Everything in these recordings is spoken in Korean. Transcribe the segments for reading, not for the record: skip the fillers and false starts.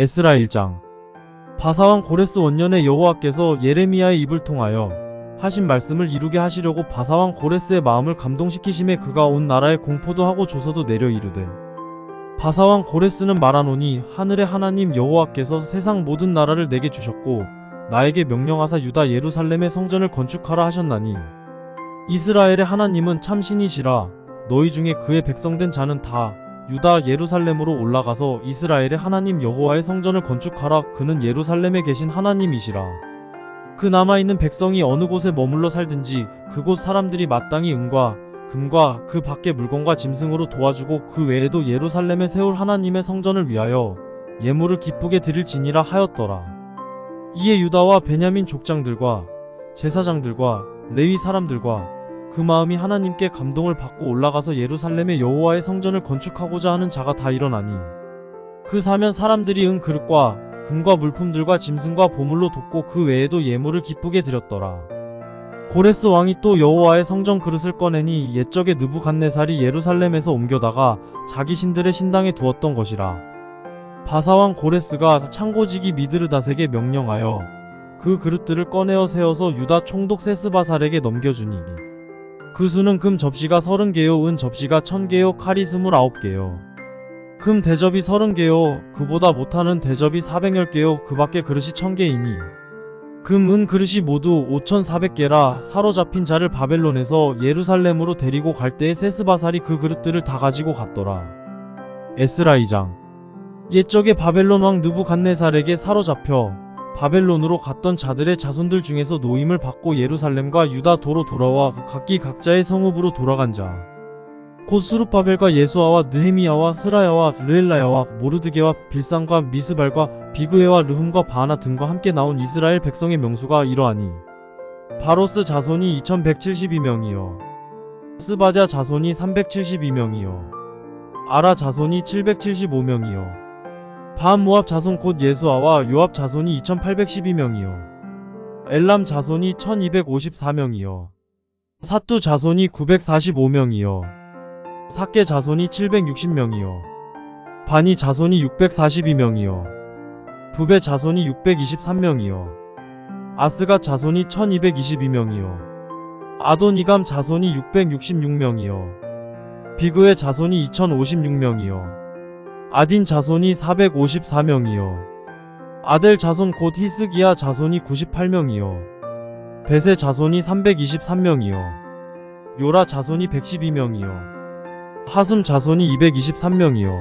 에스라 1장. 바사왕 고레스 원년에 여호와께서 예레미야의 입을 통하여 하신 말씀을 이루게 하시려고 바사왕 고레스의 마음을 감동시키심에 그가 온 나라에 공포도 하고 조서도 내려 이르되, 바사왕 고레스는 말하노니 하늘의 하나님 여호와께서 세상 모든 나라를 내게 주셨고 나에게 명령하사 유다 예루살렘의 성전을 건축하라 하셨나니, 이스라엘의 하나님은 참신이시라. 너희 중에 그의 백성된 자는 다 유다 예루살렘으로 올라가서 이스라엘의 하나님 여호와의 성전을 건축하라. 그는 예루살렘에 계신 하나님이시라. 그 남아있는 백성이 어느 곳에 머물러 살든지 그곳 사람들이 마땅히 은과 금과 그 밖의 물건과 짐승으로 도와주고 그 외에도 예루살렘에 세울 하나님의 성전을 위하여 예물을 기쁘게 드릴지니라 하였더라. 이에 유다와 베냐민 족장들과 제사장들과 레위 사람들과 그 마음이 하나님께 감동을 받고 올라가서 예루살렘의 여호와의 성전을 건축하고자 하는 자가 다 일어나니, 그 사면 사람들이 은 그릇과 금과 물품들과 짐승과 보물로 돕고 그 외에도 예물을 기쁘게 드렸더라. 고레스 왕이 또 여호와의 성전 그릇을 꺼내니 옛적에 느부갓네살이 예루살렘에서 옮겨다가 자기 신들의 신당에 두었던 것이라. 바사왕 고레스가 창고지기 미드르닷에게 명령하여 그 그릇들을 꺼내어 세워서 유다 총독 세스바살에게 넘겨주니, 그 수는 금 접시가 30개요 은 접시가 1000개요 칼이 29개요 금 대접이 30개요 그보다 못하는 대접이 410개요 그 밖에 그릇이 1000개이니 금 은 그릇이 모두 5400개라. 사로잡힌 자를 바벨론에서 예루살렘으로 데리고 갈 때에 세스바살이 그 그릇들을 다 가지고 갔더라. 에스라 2장. 옛적에 바벨론 왕 느부갓네살에게 사로잡혀 바벨론으로 갔던 자들의 자손들 중에서 노임을 받고 예루살렘과 유다 도로 돌아와 각기 각자의 성읍으로 돌아간 자, 곧 스룹바벨과 예수아와 느헤미야와 스라야와 르엘라야와 모르드게와 빌산과 미스발과 비그에와 르훔과 바하나 등과 함께 나온 이스라엘 백성의 명수가 이러하니, 바로스 자손이 2172명이요 스바랴 자손이 372명이요 아라 자손이 775명이요 바암모압 자손 곧 예수아와 요압 자손이 2812명이요 엘람 자손이 1254명이요 사뚜 자손이 945명이요 삭게 자손이 760명이요 바니 자손이 642명이요 부베 자손이 623명이요 아스가 자손이 1222명이요 아도니감 자손이 666명이요 비그의 자손이 2056명이요 아딘 자손이 454명이요 아델 자손 곧 히스기야 자손이 98명이요 벳의 자손이 323명이요 요라 자손이 112명이요 하숨 자손이 223명이요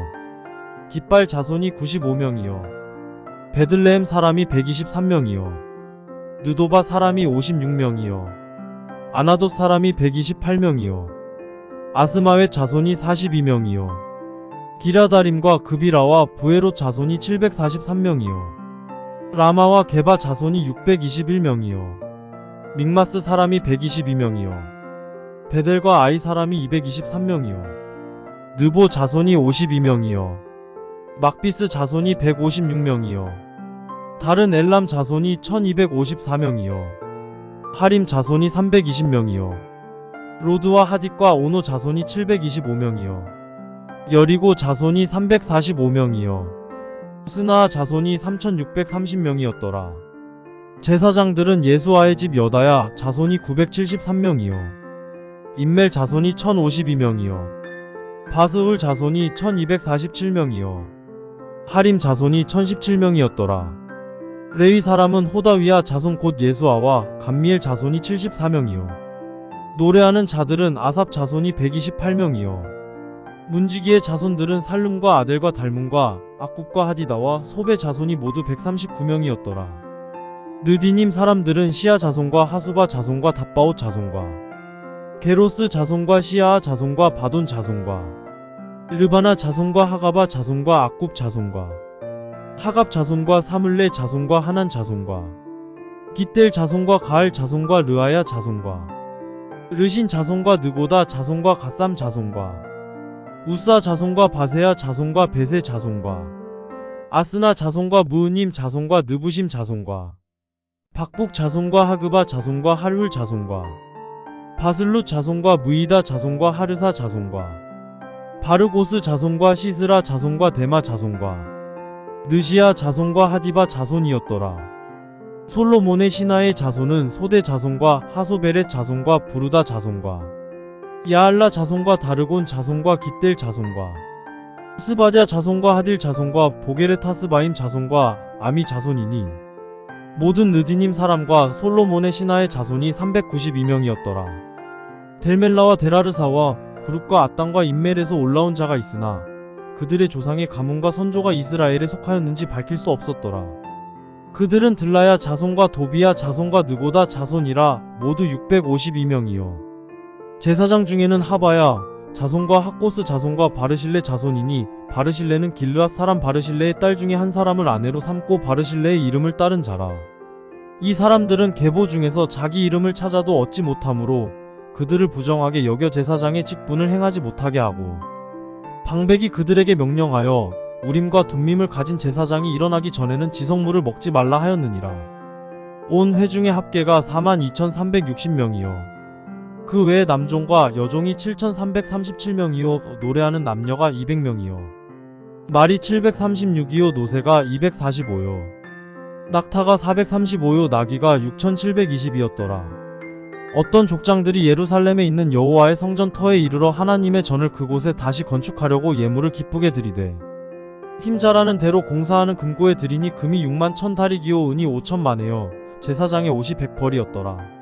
깃발 자손이 95명이요 베들레헴 사람이 123명이요 느도바 사람이 56명이요 아나돗 사람이 128명이요 아스마웻 자손이 42명이요 기라다림과 그비라와 부에롯 자손이 743명이요 라마와 게바 자손이 621명이요 믹마스 사람이 122명이요 베델과 아이 사람이 223명이요 느보 자손이 52명이요 막비스 자손이 156명이요 다른 엘람 자손이 1254명이요 하림 자손이 320명이요 로드와 하딧과 오노 자손이 725명이요 여리고 자손이 345명이요 스나아 자손이 3630명이었더라. 제사장들은 예수아의 집 여다야 자손이 973명이요 임멜 자손이 1052명이요 바스울 자손이 1247명이요 하림 자손이 1017명이었더라. 레위 사람은 호다위야 자손 곧 예수아와 감미엘 자손이 74명이요 노래하는 자들은 아삽 자손이 128명이요 문지기의 자손들은 살룸과 아델과 달문과 악굽과 하디다와 소베 자손이 모두 139명이었더라. 느디님 사람들은 시아 자손과 하수바 자손과 답바옷 자손과 게로스 자손과 시아아 자손과 바돈 자손과 르바나 자손과 하가바 자손과 악굽 자손과 하갑 자손과 사물레 자손과 하난 자손과 깃델 자손과 가알 자손과 르아야 자손과 르신 자손과 느고다 자손과 갓삼 자손과 우사 자손과 바세야 자손과 베세 자손과 아스나 자손과 무으님 자손과 느부심 자손과 박북 자손과 하그바 자손과 할훌 자손과 바슬룻 자손과 무이다 자손과 하르사 자손과 바르고스 자손과 시스라 자손과 데마 자손과 느시아 자손과 하디바 자손이었더라. 솔로몬의 신하의 자손은 소대 자손과 하소베렛 자손과 부르다 자손과 야알라 자손과 다르곤 자손과 깃델 자손과 스바랴 자손과 하딜 자손과 보게르타스바임 자손과 아미 자손이니 모든 느디님 사람과 솔로몬의 신하의 자손이 392명이었더라. 델멜라와 데라르사와 구룹과 아땅과 인멜에서 올라온 자가 있으나 그들의 조상의 가문과 선조가 이스라엘에 속하였는지 밝힐 수 없었더라. 그들은 들라야 자손과 도비야 자손과 느고다 자손이라 모두 652명이요. 제사장 중에는 하바야 자손과 학고스 자손과 바르실레 자손이니 바르실레는 길르앗 사람 바르실레의 딸 중에 한 사람을 아내로 삼고 바르실레의 이름을 따른 자라. 이 사람들은 계보 중에서 자기 이름을 찾아도 얻지 못하므로 그들을 부정하게 여겨 제사장의 직분을 행하지 못하게 하고 방백이 그들에게 명령하여 우림과 둠밈을 가진 제사장이 일어나기 전에는 지성물을 먹지 말라 하였느니라. 온 회중의 합계가 42,360명이요. 그 외에 남종과 여종이 7,337명이요. 노래하는 남녀가 200명이요. 말이 736이요. 노새가 245요. 낙타가 435요. 나귀가 6,720이었더라. 어떤 족장들이 예루살렘에 있는 여호와의 성전 터에 이르러 하나님의 전을 그곳에 다시 건축하려고 예물을 기쁘게 드리되 힘자라는 대로 공사하는 금고에 드리니 금이 6만 1,000다리기요. 은이 5천만에요. 제사장의 옷이 100벌이었더라.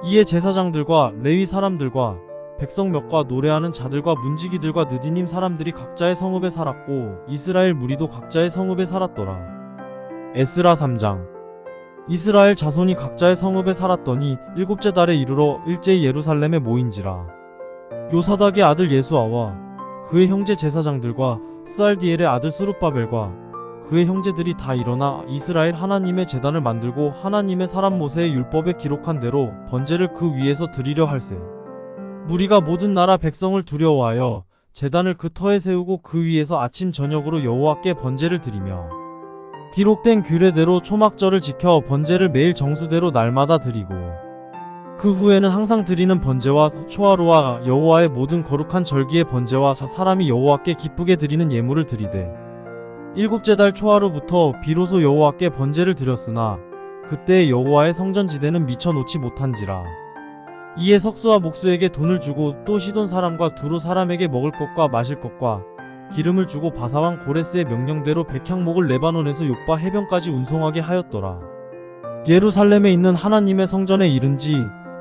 이에 제사장들과 레위 사람들과 백성 몇과 노래하는 자들과 문지기들과 느디님 사람들이 각자의 성읍에 살았고 이스라엘 무리도 각자의 성읍에 살았더라. 에스라 3장. 이스라엘 자손이 각자의 성읍에 살았더니 일곱째 달에 이르러 일제히 예루살렘에 모인지라. 요사닥의 아들 예수아와 그의 형제 제사장들과 스알디엘의 아들 스룹바벨과 그의 형제들이 다 일어나 이스라엘 하나님의 제단을 만들고 하나님의 사람 모세의 율법에 기록한 대로 번제를 그 위에서 드리려 할세. 무리가 모든 나라 백성을 두려워하여 제단을 그 터에 세우고 그 위에서 아침 저녁으로 여호와께 번제를 드리며 기록된 규례대로 초막절을 지켜 번제를 매일 정수대로 날마다 드리고 그 후에는 항상 드리는 번제와 초하루와 여호와의 모든 거룩한 절기의 번제와 사람이 여호와께 기쁘게 드리는 예물을 드리되 일곱째 달 초하루부터 비로소 여호와께 번제를 드렸으나 그때 여호와의 성전지대는 미쳐 놓지 못한지라. 이에 석수와 목수에게 돈을 주고 또 시돈 사람과 두로 사람에게 먹을 것과 마실 것과 기름을 주고 바사왕 고레스의 명령대로 백향목을 레바논에서 욥바 해변까지 운송하게 하였더라. 예루살렘에 있는 하나님의 성전에 이른 지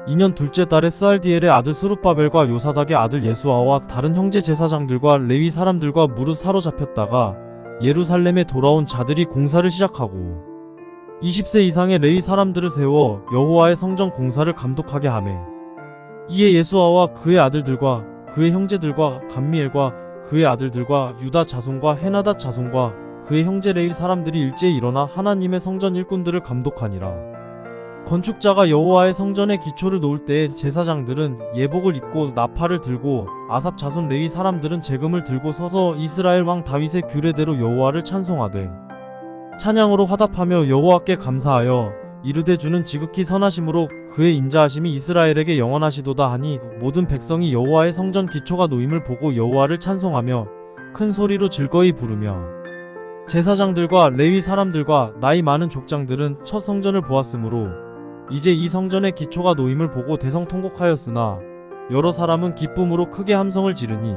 2년 둘째 달에 스알디엘의 아들 스룹바벨과 요사닥의 아들 예수아와 다른 형제 제사장들과 레위 사람들과 무릇 사로잡혔다가 예루살렘에 돌아온 자들이 공사를 시작하고 20세 이상의 레위 사람들을 세워 여호와의 성전 공사를 감독하게 하매 이에 예수아와 그의 아들들과 그의 형제들과 감미엘과 그의 아들들과 유다 자손과 헤나닷 자손과 그의 형제 레위 사람들이 일제히 일어나 하나님의 성전 일꾼들을 감독하니라. 건축자가 여호와의 성전의 기초를 놓을 때에 제사장들은 예복을 입고 나팔을 들고 아삽 자손 레위 사람들은 재금을 들고 서서 이스라엘 왕 다윗의 규례대로 여호와를 찬송하되 찬양으로 화답하며 여호와께 감사하여 이르되 주는 지극히 선하심으로 그의 인자하심이 이스라엘에게 영원하시도다 하니 모든 백성이 여호와의 성전 기초가 놓임을 보고 여호와를 찬송하며 큰 소리로 즐거이 부르며 제사장들과 레위 사람들과 나이 많은 족장들은 첫 성전을 보았으므로 이제 이 성전의 기초가 놓임을 보고 대성통곡하였으나 여러 사람은 기쁨으로 크게 함성을 지르니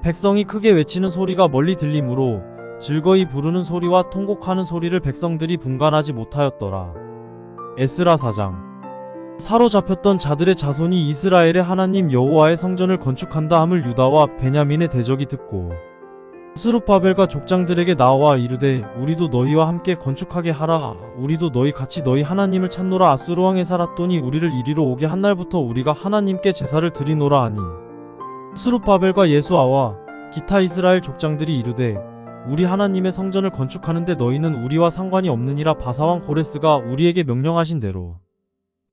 백성이 크게 외치는 소리가 멀리 들리므로 즐거이 부르는 소리와 통곡하는 소리를 백성들이 분간하지 못하였더라. 에스라 4장. 사로잡혔던 자들의 자손이 이스라엘의 하나님 여호와의 성전을 건축한다 함을 유다와 베냐민의 대적이 듣고 스룹바벨과 족장들에게 나와 이르되 우리도 너희와 함께 건축하게 하라. 우리도 너희 같이 너희 하나님을 찾노라. 아수르 왕에 살았더니 우리를 이리로 오게 한 날부터 우리가 하나님께 제사를 드리노라 하니 스룹바벨과 예수아와 기타 이스라엘 족장들이 이르되 우리 하나님의 성전을 건축하는데 너희는 우리와 상관이 없느니라. 바사왕 고레스가 우리에게 명령하신 대로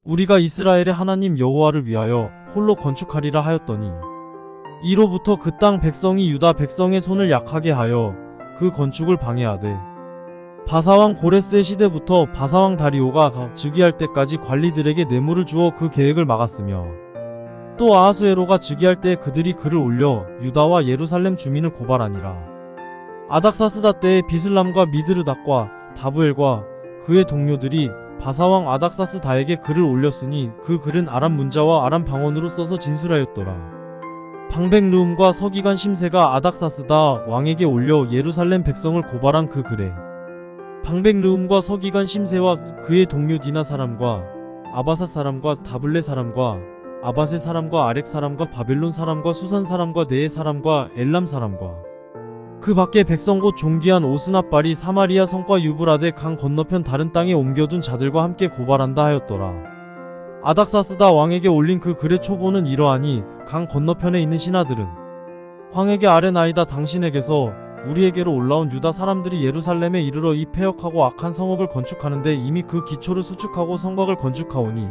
우리가 이스라엘의 하나님 여호와를 위하여 홀로 건축하리라 하였더니 이로부터 그 땅 백성이 유다 백성의 손을 약하게 하여 그 건축을 방해하되 바사왕 고레스의 시대부터 바사왕 다리오가 즉위할 때까지 관리들에게 뇌물을 주어 그 계획을 막았으며 또 아하수에로가 즉위할 때 그들이 글을 올려 유다와 예루살렘 주민을 고발하니라. 아닥사스다 때에 비슬람과 미드르닷과 다부엘과 그의 동료들이 바사왕 아닥사스다에게 글을 올렸으니 그 글은 아람 문자와 아람 방언으로 써서 진술하였더라. 방백르움과 서기관 심세가 아닥사스다 왕에게 올려 예루살렘 백성을 고발한 그 글에 방백르움과 서기관 심세와 그의 동료 디나 사람과 아바사 사람과 다블레 사람과 아바세 사람과 아렉 사람과 바벨론 사람과 수산 사람과 네의 사람과 엘람 사람과 그 밖에 백성 곧 존귀한 오스나발이 사마리아 성과 유브라데 강 건너편 다른 땅에 옮겨둔 자들과 함께 고발한다 하였더라. 아닥사스다 왕에게 올린 그 글의 초보는 이러하니 강 건너편에 있는 신하들은 황에게 아뢰나이다. 당신에게서 우리에게로 올라온 유다 사람들이 예루살렘에 이르러 이 패역하고 악한 성읍을 건축하는데 이미 그 기초를 수축하고 성곽을 건축하오니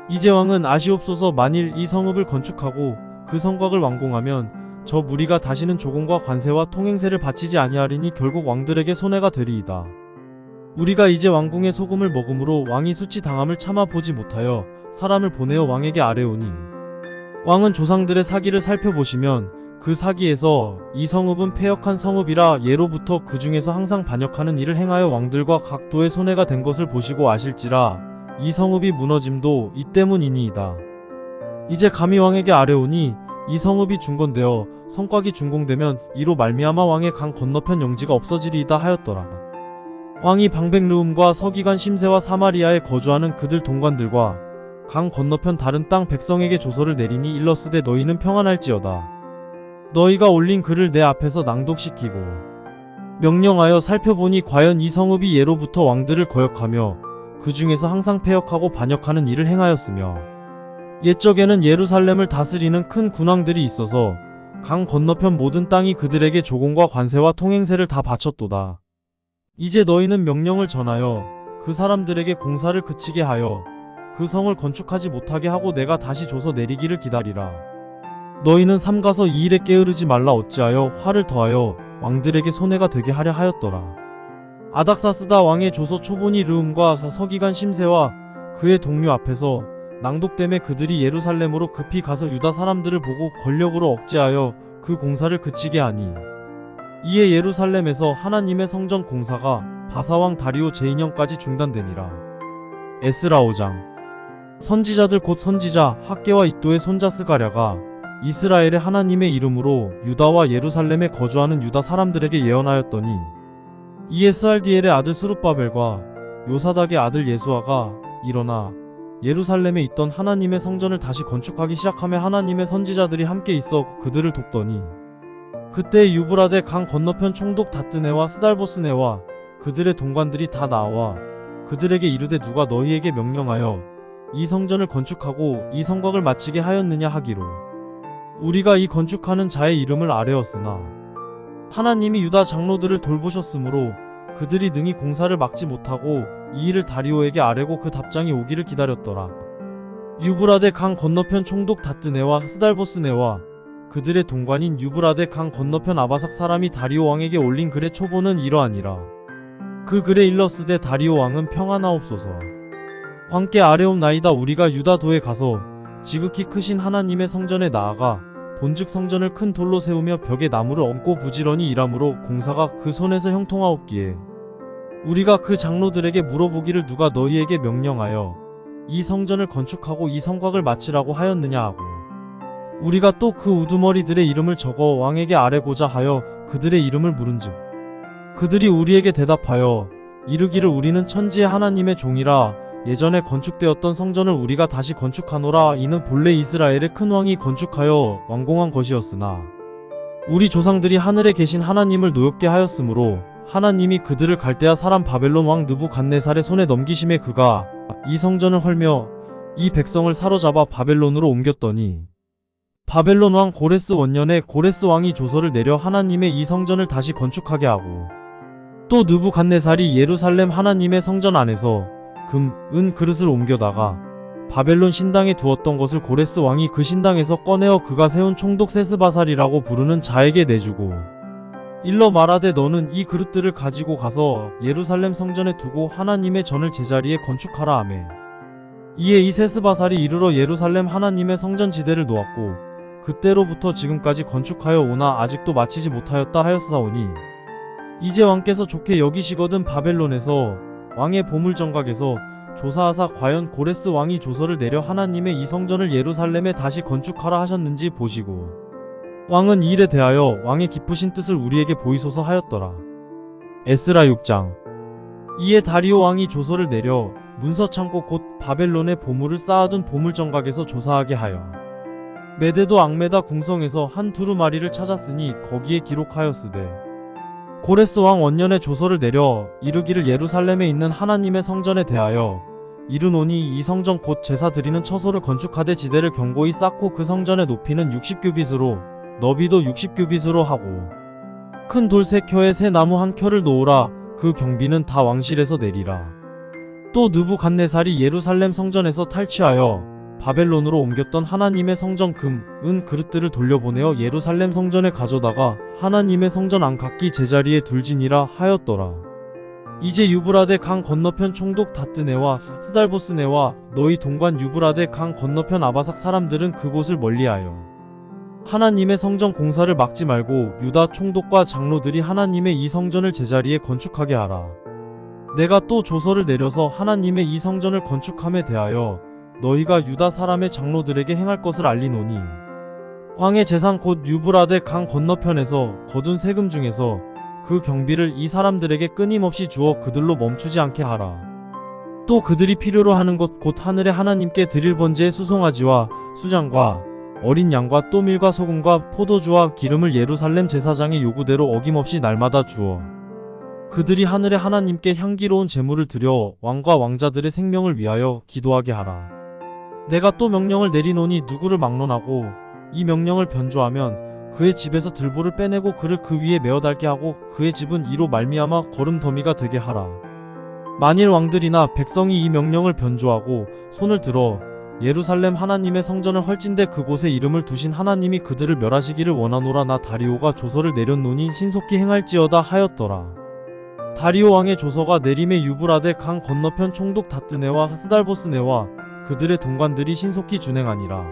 이제 왕은 아시옵소서. 만일 이 성읍을 건축하고 그 성곽을 완공하면 저 무리가 다시는 조공과 관세와 통행세를 바치지 아니하리니 결국 왕들에게 손해가 되리이다. 우리가 이제 왕궁의 소금을 먹음으로 왕이 수치당함을 참아 보지 못하여 사람을 보내어 왕에게 아뢰오니 왕은 조상들의 사기를 살펴보시면 그 사기에서 이 성읍은 패역한 성읍이라 예로부터 그 중에서 항상 반역하는 일을 행하여 왕들과 각 도의 손해가 된 것을 보시고 아실지라 이 성읍이 무너짐도 이 때문이니이다. 이제 감히 왕에게 아뢰오니 이 성읍이 중건되어 성곽이 준공되면 이로 말미암아 왕의 강 건너편 영지가 없어지리이다 하였더라. 왕이 방백르움과 서기관 심세와 사마리아에 거주하는 그들 동관들과 강 건너편 다른 땅 백성에게 조서를 내리니 일러스되 너희는 평안할지어다. 너희가 올린 글을 내 앞에서 낭독시키고 명령하여 살펴보니 과연 이 성읍이 예로부터 왕들을 거역하며 그 중에서 항상 패역하고 반역하는 일을 행하였으며 옛적에는 예루살렘을 다스리는 큰 군왕들이 있어서 강 건너편 모든 땅이 그들에게 조공과 관세와 통행세를 다 바쳤도다. 이제 너희는 명령을 전하여 그 사람들에게 공사를 그치게 하여 그 성을 건축하지 못하게 하고 내가 다시 줘서 내리기를 기다리라. 너희는 삼가서 이 일에 게으르지 말라. 어찌하여 화를 더하여 왕들에게 손해가 되게 하려 하였더라. 아닥사스다 왕의 조서 초본이 르움과 서기관 심세와 그의 동료 앞에서 낭독됨에 그들이 예루살렘으로 급히 가서 유다 사람들을 보고 권력으로 억제하여 그 공사를 그치게 하니 이에 예루살렘에서 하나님의 성전 공사가 바사왕 다리오 제2년까지 중단되니라. 에스라 5장. 선지자들 곧 선지자 학개와 이도의 손자 스가랴가 이스라엘의 하나님의 이름으로 유다와 예루살렘에 거주하는 유다 사람들에게 예언하였더니 이에 스알디엘의 아들 스룹바벨과 요사닥의 아들 예수아가 일어나 예루살렘에 있던 하나님의 성전을 다시 건축하기 시작하며 하나님의 선지자들이 함께 있어 그들을 돕더니 그때 유브라데 강 건너편 총독 다뜨네와 스달보스네와 그들의 동관들이 다 나와 그들에게 이르되 누가 너희에게 명령하여 이 성전을 건축하고 이 성곽을 마치게 하였느냐 하기로 우리가 이 건축하는 자의 이름을 아뢰었으나 하나님이 유다 장로들을 돌보셨으므로 그들이 능히 공사를 막지 못하고 이 일을 다리오에게 아뢰고 그 답장이 오기를 기다렸더라. 유브라데 강 건너편 총독 다뜨네와 스달보스네와 그들의 동관인 유브라데 강 건너편 아바삭 사람이 다리오 왕에게 올린 글의 초보는 이러하니라. 그 글에 일러스되 다리오 왕은 평안하옵소서. 왕께 아뢰옵나이다. 우리가 유다도에 가서 지극히 크신 하나님의 성전에 나아가 본즉 성전을 큰 돌로 세우며 벽에 나무를 얹고 부지런히 일함으로 공사가 그 손에서 형통하옵기에 우리가 그 장로들에게 물어보기를 누가 너희에게 명령하여 이 성전을 건축하고 이 성곽을 마치라고 하였느냐 하고 우리가 또 그 우두머리들의 이름을 적어 왕에게 아뢰고자 하여 그들의 이름을 물은즉 그들이 우리에게 대답하여 이르기를 우리는 천지의 하나님의 종이라 예전에 건축되었던 성전을 우리가 다시 건축하노라. 이는 본래 이스라엘의 큰 왕이 건축하여 완공한 것이었으나 우리 조상들이 하늘에 계신 하나님을 노엽게 하였으므로 하나님이 그들을 갈대아 사람 바벨론 왕 느부갓네살의 손에 넘기심에 그가 이 성전을 헐며 이 백성을 사로잡아 바벨론으로 옮겼더니 바벨론 왕 고레스 원년에 고레스 왕이 조서를 내려 하나님의 이 성전을 다시 건축하게 하고 또 느부갓네살이 예루살렘 하나님의 성전 안에서 금, 은 그릇을 옮겨다가 바벨론 신당에 두었던 것을 고레스 왕이 그 신당에서 꺼내어 그가 세운 총독 세스바살이라고 부르는 자에게 내주고 일러 말하되 너는 이 그릇들을 가지고 가서 예루살렘 성전에 두고 하나님의 전을 제자리에 건축하라 하매 이에 이 세스바살이 이르러 예루살렘 하나님의 성전 지대를 놓았고 그때로부터 지금까지 건축하여 오나 아직도 마치지 못하였다 하였사오니 이제 왕께서 좋게 여기시거든 바벨론에서 왕의 보물정각에서 조사하사 과연 고레스 왕이 조서를 내려 하나님의 이 성전을 예루살렘에 다시 건축하라 하셨는지 보시고 왕은 이 일에 대하여 왕의 기쁘신 뜻을 우리에게 보이소서 하였더라. 에스라 6장. 이에 다리오 왕이 조서를 내려 문서창고 곧 바벨론의 보물을 쌓아둔 보물정각에서 조사하게 하여 메데도 앙메다 궁성에서 한 두루마리를 찾았으니 거기에 기록하였으되 고레스 왕 원년에 조서를 내려 이르기를 예루살렘에 있는 하나님의 성전에 대하여 이르노니 이 성전 곧 제사 드리는 처소를 건축하되 지대를 견고히 쌓고 그 성전의 높이는 60규빗으로 너비도 60규빗으로 하고 큰 돌 3켜에 새 나무 1켜를 놓으라. 그 경비는 다 왕실에서 내리라. 또 느부갓네살이 예루살렘 성전에서 탈취하여 바벨론으로 옮겼던 하나님의 성전 금, 은 그릇들을 돌려보내어 예루살렘 성전에 가져다가 하나님의 성전 안각기 제자리에 둘지니라 하였더라. 이제 유브라데 강 건너편 총독 다뜨네와 스달보스네와 너희 동관 유브라데 강 건너편 아바삭 사람들은 그곳을 멀리하여 하나님의 성전 공사를 막지 말고 유다 총독과 장로들이 하나님의 이 성전을 제자리에 건축하게 하라. 내가 또 조서를 내려서 하나님의 이 성전을 건축함에 대하여 너희가 유다 사람의 장로들에게 행할 것을 알리노니 왕의 재산 곧 유브라데 강 건너편에서 거둔 세금 중에서 그 경비를 이 사람들에게 끊임없이 주어 그들로 멈추지 않게 하라. 또 그들이 필요로 하는 것 곧 하늘의 하나님께 드릴 번제의 수송아지와 수장과 어린 양과 또 밀과 소금과 포도주와 기름을 예루살렘 제사장의 요구대로 어김없이 날마다 주어 그들이 하늘의 하나님께 향기로운 제물을 드려 왕과 왕자들의 생명을 위하여 기도하게 하라. 내가 또 명령을 내리노니 누구를 막론하고 이 명령을 변조하면 그의 집에서 들보를 빼내고 그를 그 위에 메어 닳게 하고 그의 집은 이로 말미암아 거름더미가 되게 하라. 만일 왕들이나 백성이 이 명령을 변조하고 손을 들어 예루살렘 하나님의 성전을 헐진대 그곳에 이름을 두신 하나님이 그들을 멸하시기를 원하노라. 나 다리오가 조서를 내렸노니 신속히 행할지어다 하였더라. 다리오 왕의 조서가 내림에 유브라데 강 건너편 총독 다뜨네와 스달보스네와 그들의 동관들이 신속히 준행하니라.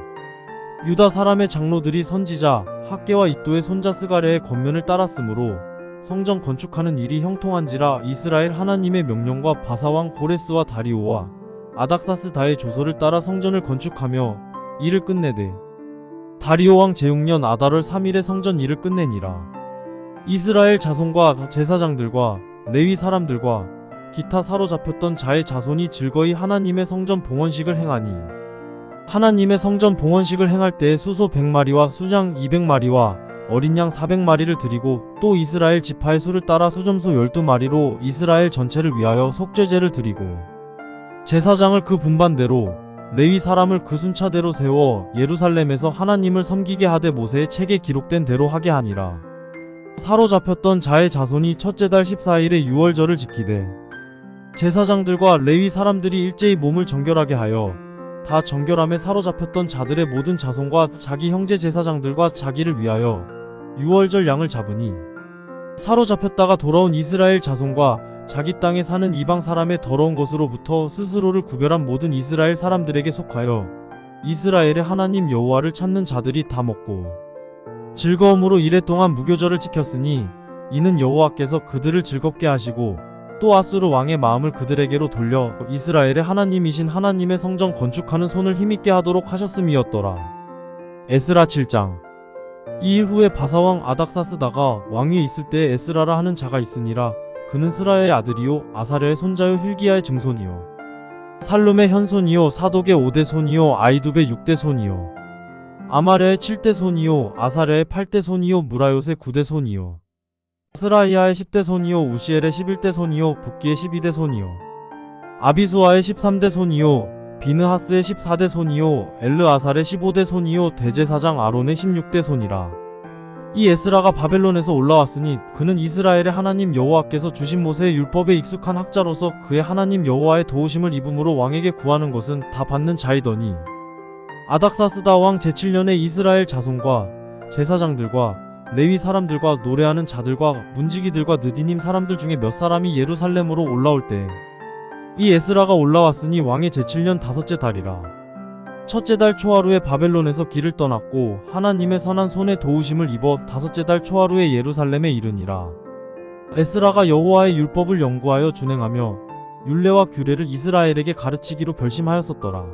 유다 사람의 장로들이 선지자 학개와 이또의 손자 스가랴의 권면을 따랐으므로 성전 건축하는 일이 형통한지라. 이스라엘 하나님의 명령과 바사왕 고레스와 다리오와 아닥사스다의 조서를 따라 성전을 건축하며 일을 끝내되 다리오 왕 제6년 아달월 3일에 성전 일을 끝내니라. 이스라엘 자손과 제사장들과 레위 사람들과 기타 사로잡혔던 자의 자손이 즐거이 하나님의 성전 봉헌식을 행하니 하나님의 성전 봉헌식을 행할 때에 수소 100마리와 수장 200마리와 어린 양 400마리를 드리고 또 이스라엘 지파의 수를 따라 수점소 12마리로 이스라엘 전체를 위하여 속죄제를 드리고 제사장을 그 분반대로 레위 사람을 그 순차대로 세워 예루살렘에서 하나님을 섬기게 하되 모세의 책에 기록된 대로 하게 하니라. 사로잡혔던 자의 자손이 첫째 달 14일에 유월절을 지키되 제사장들과 레위 사람들이 일제히 몸을 정결하게 하여 다 정결함에 사로잡혔던 자들의 모든 자손과 자기 형제 제사장들과 자기를 위하여 유월절 양을 잡으니 사로잡혔다가 돌아온 이스라엘 자손과 자기 땅에 사는 이방 사람의 더러운 것으로부터 스스로를 구별한 모든 이스라엘 사람들에게 속하여 이스라엘의 하나님 여호와를 찾는 자들이 다 먹고 즐거움으로 이래 동안 무교절을 지켰으니 이는 여호와께서 그들을 즐겁게 하시고 또 아수르 왕의 마음을 그들에게로 돌려 이스라엘의 하나님이신 하나님의 성전 건축하는 손을 힘있게 하도록 하셨음이었더라. 에스라 7장. 이 일 후에 바사왕 아닥사스다가 왕위에 있을 때에 에스라라 하는 자가 있으니라. 그는 스라의 아들이요 아사랴의 손자요 힐기야의 증손이요 살룸의 현손이요 사독의 5대 손이요 아이두의 6대 손이요 아마랴의 7대 손이요 아사랴의 8대 손이요 무라요의 9대 손이요 스라이아의 10대 손이요 우시엘의 11대 손이요 붓기의 12대 손이요 아비수아의 13대 손이요 비느하스의 14대 손이요 엘르아살의 15대 손이요 대제사장 아론의 16대 손이라. 이 에스라가 바벨론에서 올라왔으니 그는 이스라엘의 하나님 여호와께서 주신 모세의 율법에 익숙한 학자로서 그의 하나님 여호와의 도우심을 입음으로 왕에게 구하는 것은 다 받는 자이더니 아닥사스다 왕 제7년에 이스라엘 자손과 제사장들과 레위 사람들과 노래하는 자들과 문지기들과 느디님 사람들 중에 몇 사람이 예루살렘으로 올라올 때 이 에스라가 올라왔으니 왕의 제7년 다섯째 달이라. 첫째 달 초하루에 바벨론에서 길을 떠났고 하나님의 선한 손에 도우심을 입어 다섯째 달 초하루에 예루살렘에 이르니라. 에스라가 여호와의 율법을 연구하여 준행하며 율례와 규례를 이스라엘에게 가르치기로 결심하였었더라.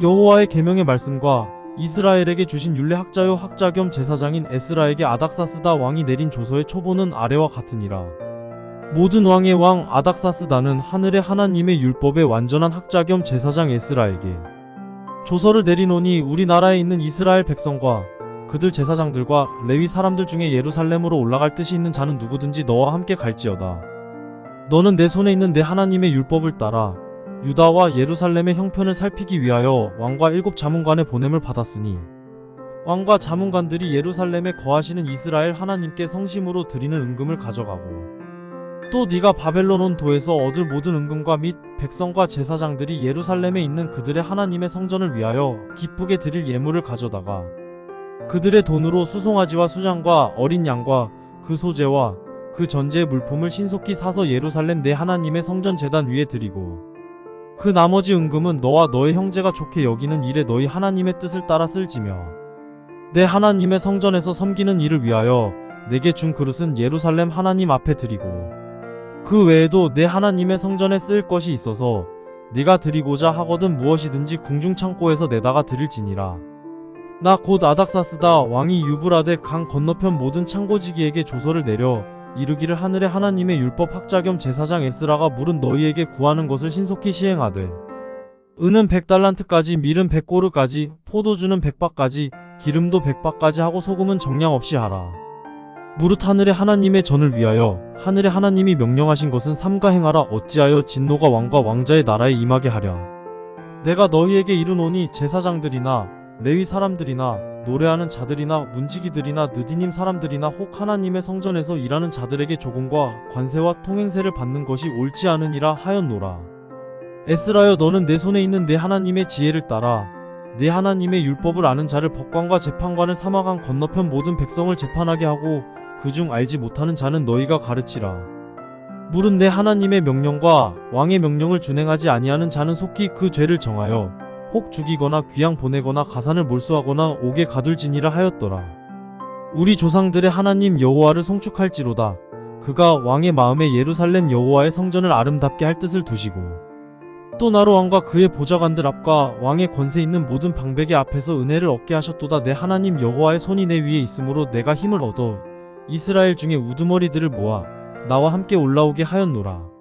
여호와의 계명의 말씀과 이스라엘에게 주신 율례 학자요 학자 겸 제사장인 에스라에게 아닥사스다 왕이 내린 조서의 초본은 아래와 같으니라. 모든 왕의 왕 아닥사스다는 하늘의 하나님의 율법의 완전한 학자 겸 제사장 에스라에게 조서를 내리노니 우리나라에 있는 이스라엘 백성과 그들 제사장들과 레위 사람들 중에 예루살렘으로 올라갈 뜻이 있는 자는 누구든지 너와 함께 갈지어다. 너는 내 손에 있는 내 하나님의 율법을 따라 유다와 예루살렘의 형편을 살피기 위하여 왕과 7 자문관의 보냄을 받았으니 왕과 자문관들이 예루살렘에 거하시는 이스라엘 하나님께 성심으로 드리는 은금을 가져가고 또 네가 바벨론 온 도에서 얻을 모든 은금과 및 백성과 제사장들이 예루살렘에 있는 그들의 하나님의 성전을 위하여 기쁘게 드릴 예물을 가져다가 그들의 돈으로 수송아지와 수장과 어린 양과 그 소재와 그 전제의 물품을 신속히 사서 예루살렘 내 하나님의 성전 제단 위에 드리고 그 나머지 은금은 너와 너의 형제가 좋게 여기는 일에 너희 하나님의 뜻을 따라 쓸지며 내 하나님의 성전에서 섬기는 일을 위하여 내게 준 그릇은 예루살렘 하나님 앞에 드리고 그 외에도 내 하나님의 성전에 쓸 것이 있어서 네가 드리고자 하거든 무엇이든지 궁중 창고에서 내다가 드릴지니라. 나 곧 아닥사스다 왕이 유브라데 강 건너편 모든 창고지기에게 조서를 내려 이르기를 하늘의 하나님의 율법 학자 겸 제사장 에스라가 물은 너희에게 구하는 것을 신속히 시행하되 은은 100달란트까지 밀은 100고르까지 포도주는 100바까지 기름도 100바까지 하고 소금은 정량 없이 하라. 무릇 하늘의 하나님의 전을 위하여 하늘의 하나님이 명령하신 것은 삼가 행하라. 어찌하여 진노가 왕과 왕자의 나라에 임하게 하랴. 내가 너희에게 이르노니 제사장들이나 레위 사람들이나 노래하는 자들이나 문지기들이나 느디님 사람들이나 혹 하나님의 성전에서 일하는 자들에게 조공과 관세와 통행세를 받는 것이 옳지 않으니라 하였노라. 에스라여 너는 내 손에 있는 내 하나님의 지혜를 따라 내 하나님의 율법을 아는 자를 법관과 재판관을 삼아 강 건너편 모든 백성을 재판하게 하고 그중 알지 못하는 자는 너희가 가르치라. 물은 내 하나님의 명령과 왕의 명령을 준행하지 아니하는 자는 속히 그 죄를 정하여 혹 죽이거나 귀양 보내거나 가산을 몰수하거나 옥에 가둘지니라 하였더라. 우리 조상들의 하나님 여호와를 송축할지로다. 그가 왕의 마음에 예루살렘 여호와의 성전을 아름답게 할 뜻을 두시고 또 나로 왕과 그의 보좌관들 앞과 왕의 권세 있는 모든 방백의 앞에서 은혜를 얻게 하셨도다. 내 하나님 여호와의 손이 내 위에 있으므로 내가 힘을 얻어 이스라엘 중에 우두머리들을 모아 나와 함께 올라오게 하였노라.